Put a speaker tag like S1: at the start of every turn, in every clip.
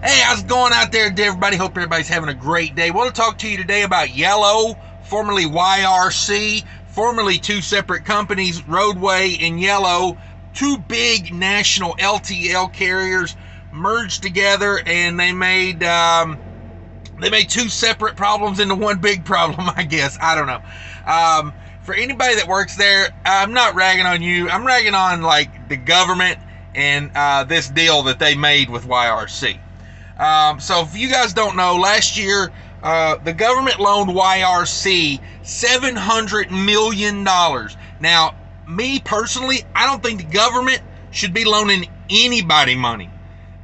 S1: Hey, how's it going out there, everybody? Hope everybody's having a great day. I want to talk to you today about Yellow, formerly YRC, formerly two separate companies, Roadway and Yellow, two big national LTL carriers merged together, and they made two separate problems into one big problem, I guess. I don't know. For anybody that works there, I'm not ragging on you. I'm ragging on like the government and this deal that they made with YRC. So if you guys don't know, last year the government loaned YRC $700 million. Now, me personally, I don't think the government should be loaning anybody money.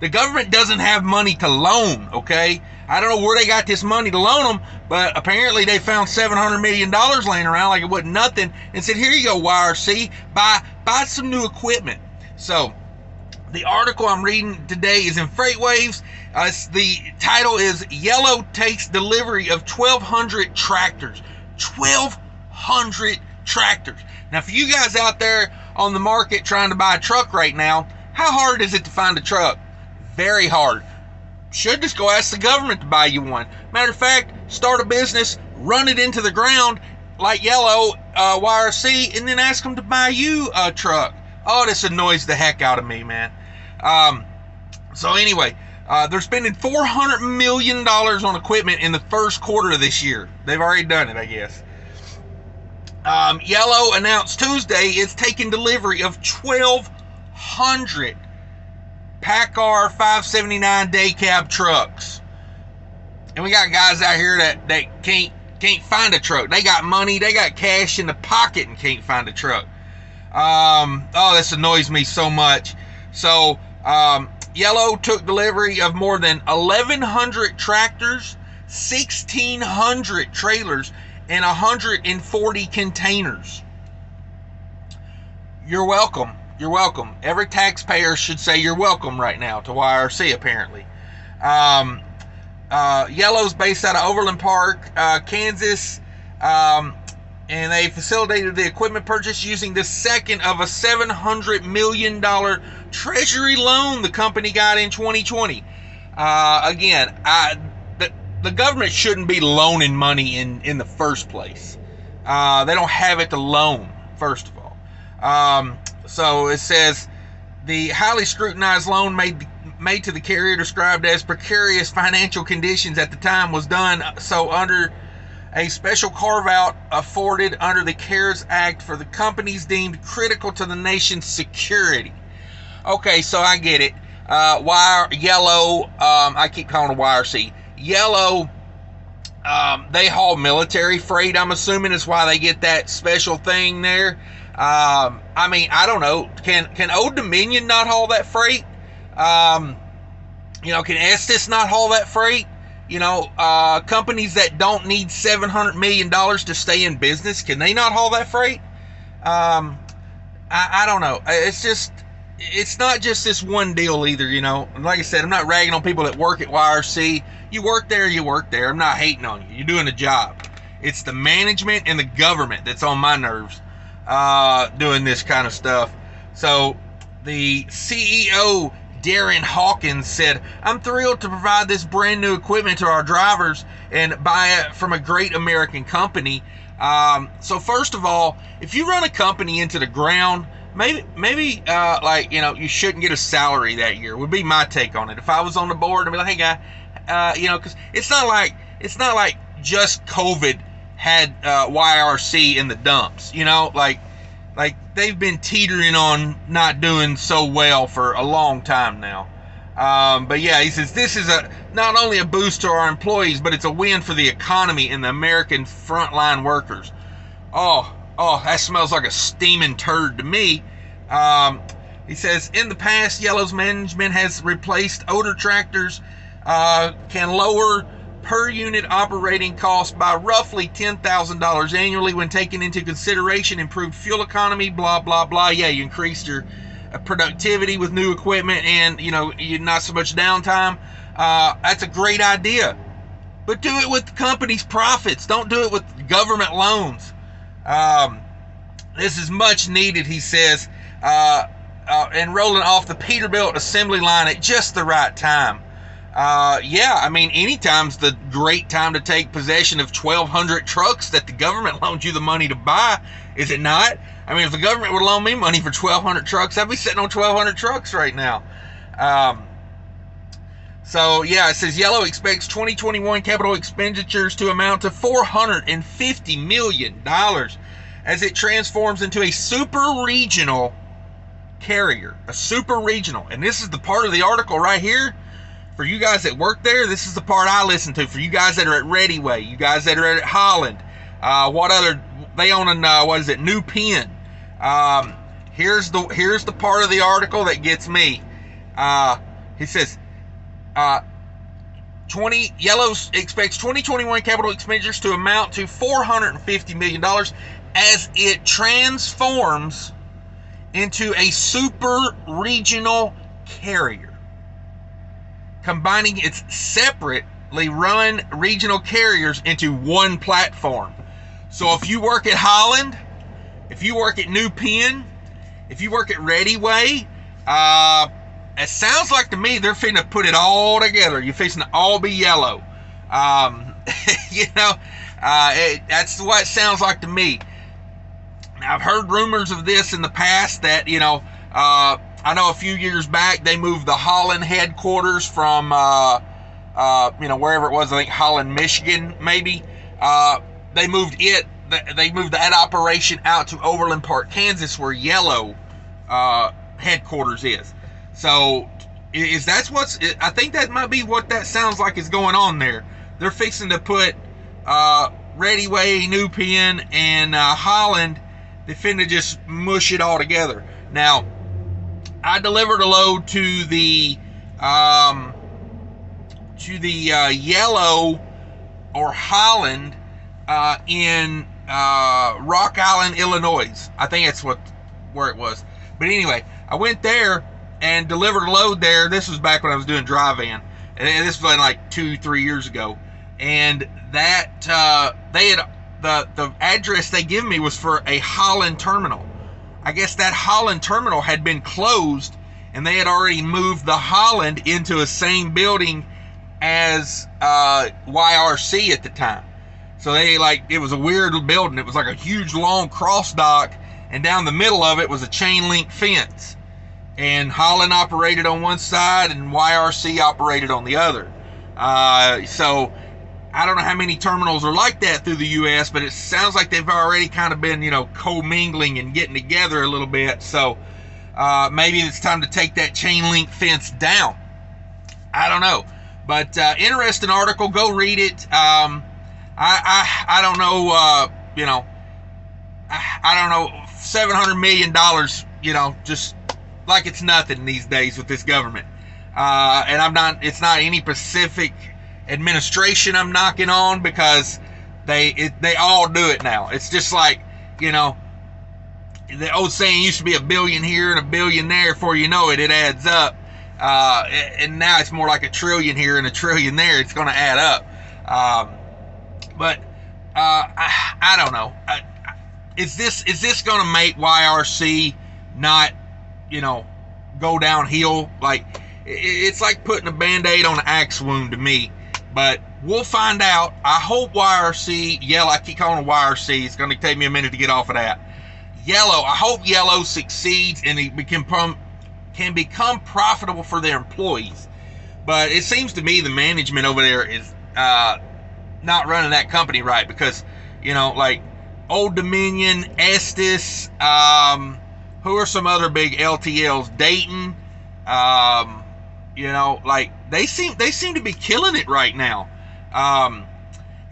S1: The government doesn't have money to loan, okay? I don't know where they got this money to loan them, but apparently they found $700 million laying around like it wasn't nothing and said, here you go, YRC, buy some new equipment. So the article I'm reading today is in FreightWaves. The title is Yellow Takes Delivery of 1,200 Tractors. 1,200 tractors. Now, for you guys out there on the market trying to buy a truck right now, how hard is it to find a truck? Very hard. Should just go ask the government to buy you one. Matter of fact, start a business, run it into the ground like Yellow, YRC, and then ask them to buy you a truck. Oh, this annoys the heck out of me, man. So anyway, they're spending $400 million on equipment in the first quarter of this year. They've already done it, I guess. Yellow announced Tuesday it's taking delivery of 1,200 PACCAR 579 day cab trucks. And we got guys out here that can't find a truck. They got money, they got cash in the pocket and can't find a truck. Oh, this annoys me so much. So, Yellow took delivery of more than 1,100 tractors, 1,600 trailers, and 140 containers. You're welcome. You're welcome. Every taxpayer should say you're welcome right now to YRC, apparently. Yellow's based out of Overland Park, Kansas, and they facilitated the equipment purchase using the second of a $700 million treasury loan the company got in 2020. Again, the government shouldn't be loaning money in the first place. They don't have it to loan, first of all. So it says the highly scrutinized loan made to the carrier, described as precarious financial conditions at the time, was done so under a special carve-out afforded under the CARES Act for the companies deemed critical to the nation's security. Okay, so I get it. Yellow, I keep calling it YRC. Yellow, they haul military freight, I'm assuming is why they get that special thing there. I mean, I don't know. Can Old Dominion not haul that freight? Can Estes not haul that freight? Companies that don't need $700 million to stay in business, can they not haul that freight? I don't know. It's not just this one deal either, Like I said, I'm not ragging on people that work at YRC. You work there, you work there. I'm not hating on you. You're doing a job. It's the management and the government that's on my nerves doing this kind of stuff. So the CEO, Darren Hawkins, said, I'm thrilled to provide this brand new equipment to our drivers and buy it from a great American company. So first of all, if you run a company into the ground, maybe you shouldn't get a salary that year, would be my take on it. If I was on the board, I'd be like, hey guy, because it's not like just COVID had YRC in the dumps, like they've been teetering on not doing so well for a long time now. But yeah, he says this is not only a boost to our employees, but it's a win for the economy and the American frontline workers. Oh, that smells like a steaming turd to me. He says, in the past, Yellow's management has replaced older tractors, can lower per unit operating costs by roughly $10,000 annually when taking into consideration improved fuel economy, blah, blah, blah. Yeah, you increased your productivity with new equipment and, you not so much downtime. That's a great idea. But do it with the company's profits. Don't do it with government loans. This is much needed, he says, and rolling off the Peterbilt assembly line at just the right time. Yeah, I mean, anytime's the great time to take possession of 1,200 trucks that the government loaned you the money to buy, is it not? I mean, if the government would loan me money for 1,200 trucks, I'd be sitting on 1,200 trucks right now. So, yeah, it says Yellow expects 2021 capital expenditures to amount to $450 million as it transforms into a super regional carrier. A super regional. And this is the part of the article right here. For you guys that work there, this is the part I listen to. For you guys that are at Readyway, you guys that are at Holland, they own a New Penn. Here's the part of the article that gets me. He says, Yellow expects 2021 capital expenditures to amount to $450 million as it transforms into a super regional carrier, combining its separately run regional carriers into one platform. So if you work at Holland, if you work at New Penn, if you work at Readyway, it sounds like to me they're finna put it all together. You're fixing to all be Yellow. That's what it sounds like to me. I've heard rumors of this in the past that, I know a few years back they moved the Holland headquarters from, wherever it was, I think Holland, Michigan, maybe. They moved that operation out to Overland Park, Kansas, where Yellow headquarters is. So, I think that might be what that sounds like is going on there. They're fixing to put Readyway, New Penn, and Holland. They're finna just mush it all together. Now, I delivered a load to the Yellow or Holland in Rock Island, Illinois. I think that's where it was. But anyway, I went there and delivered a load there. This was back when I was doing dry van, and this was like 2-3 years ago. And that they had the address they give me was for a Holland terminal. I guess that Holland terminal had been closed, and they had already moved the Holland into the same building as YRC at the time. So it was a weird building. It was like a huge long cross dock, and down the middle of it was a chain link fence. And Holland operated on one side and YRC operated on the other. So I don't know how many terminals are like that through the U.S., but it sounds like they've already kind of been, commingling and getting together a little bit. So maybe it's time to take that chain link fence down. I don't know. But interesting article. Go read it. I don't know, I don't know, $700 million, just like it's nothing these days with this government. And it's not any specific administration I'm knocking on, because they all do it now. It's just like, the old saying used to be a billion here and a billion there. Before you know it, it adds up. And now it's more like a trillion here and a trillion there. It's going to add up. But I don't know. Is this going to make YRC not, go downhill? Like, it's like putting a Band-Aid on an axe wound to me. But we'll find out. I hope YRC, Yellow, I keep calling it YRC. It's going to take me a minute to get off of that. Yellow, I hope Yellow succeeds and it can become profitable for their employees. But it seems to me the management over there is not running that company right, because, like Old Dominion, Estes, who are some other big LTLs, Dayton, like they seem to be killing it right now.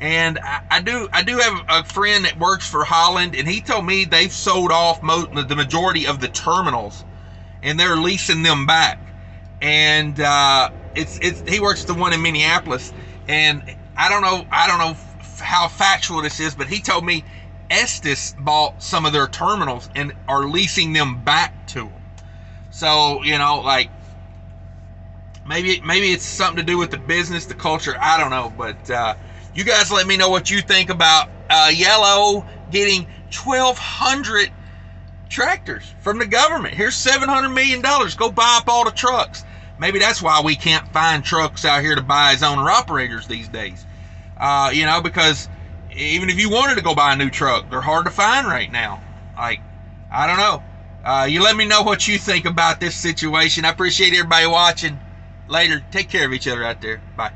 S1: And I do have a friend that works for Holland, and he told me they've sold off the majority of the terminals, and they're leasing them back. And he works at the one in Minneapolis, and I don't know how factual this is, but he told me Estes bought some of their terminals and are leasing them back to them. So, like, maybe it's something to do with the business, the culture. I don't know, but you guys let me know what you think about Yellow getting 1,200 tractors from the government. Here's $700 million. Go buy up all the trucks. Maybe that's why we can't find trucks out here to buy as owner-operators these days. You know, because even if you wanted to go buy a new truck, they're hard to find right now. Like, I don't know. You let me know what you think about this situation. I appreciate everybody watching. Later. Take care of each other out there. Bye.